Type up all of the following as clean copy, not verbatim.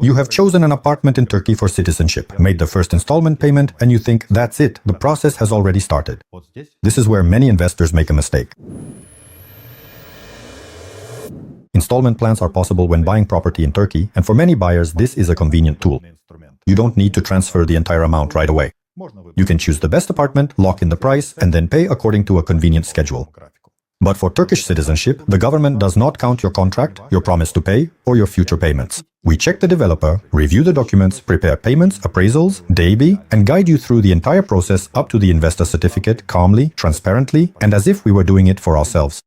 You have chosen an apartment in Turkey for citizenship, made the first installment payment, and you think that's it, the process has already started. This is where many investors make a mistake. Installment plans are possible when buying property in Turkey, and for many buyers, this is a convenient tool. You don't need to transfer the entire amount right away. You can choose the best apartment, lock in the price, and then pay according to a convenient schedule. But for Turkish citizenship, the government does not count your contract, your promise to pay, or your future payments. We check the developer, review the documents, prepare payments, appraisals, DAB, and guide you through the entire process up to the investor certificate calmly, transparently, and as if we were doing it for ourselves.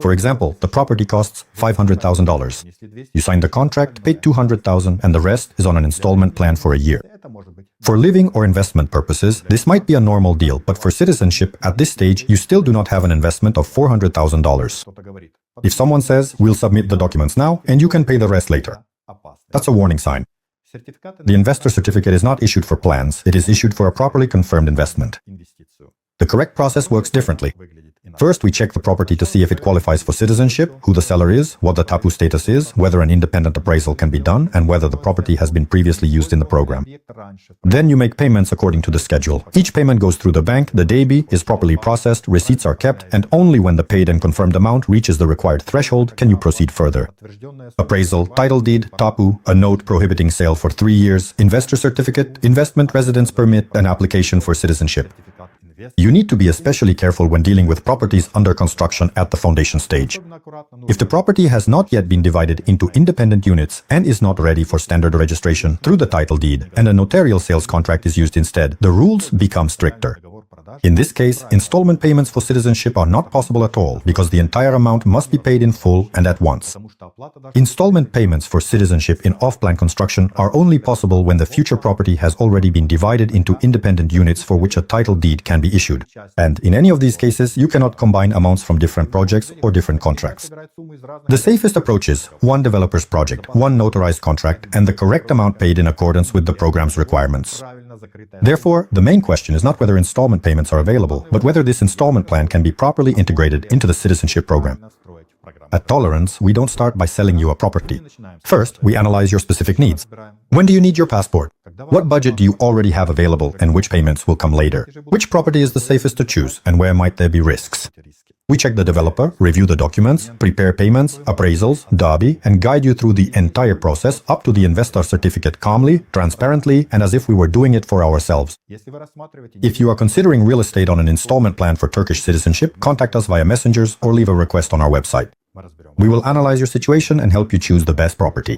For example, the property costs $500,000. You sign the contract, pay $200,000, and the rest is on an installment plan for a year. For living or investment purposes, this might be a normal deal, but for citizenship, at this stage, you still do not have an investment of $400,000. If someone says, we'll submit the documents now, and you can pay the rest later, that's a warning sign. The investor certificate is not issued for plans, it is issued for a properly confirmed investment. The correct process works differently. First, we check the property to see if it qualifies for citizenship, who the seller is, what the tapu status is, whether an independent appraisal can be done, and whether the property has been previously used in the program. Then you make payments according to the schedule. Each payment goes through the bank, the DAB is properly processed, receipts are kept, and only when the paid and confirmed amount reaches the required threshold can you proceed further. Appraisal, title deed, tapu, a note prohibiting sale for 3 years, investor certificate, investment residence permit, and application for citizenship. You need to be especially careful when dealing with properties under construction at the foundation stage. If the property has not yet been divided into independent units and is not ready for standard registration through the title deed and a notarial sales contract is used instead, the rules become stricter. In this case, installment payments for citizenship are not possible at all because the entire amount must be paid in full and at once. Installment payments for citizenship in off-plan construction are only possible when the future property has already been divided into independent units for which a title deed can be issued. And in any of these cases, you cannot combine amounts from different projects or different contracts. The safest approach is one developer's project, one notarized contract, and the correct amount paid in accordance with the program's requirements. Therefore, the main question is not whether installment payments are available, but whether this installment plan can be properly integrated into the citizenship program. At Tolerance, we don't start by selling you a property. First, we analyze your specific needs. When do you need your passport? What budget do you already have available and which payments will come later? Which property is the safest to choose and where might there be risks? We check the developer, review the documents, prepare payments, appraisals, DABI, and guide you through the entire process up to the investor certificate calmly, transparently, and as if we were doing it for ourselves. If you are considering real estate on an installment plan for Turkish citizenship, contact us via messengers or leave a request on our website. We will analyze your situation and help you choose the best property.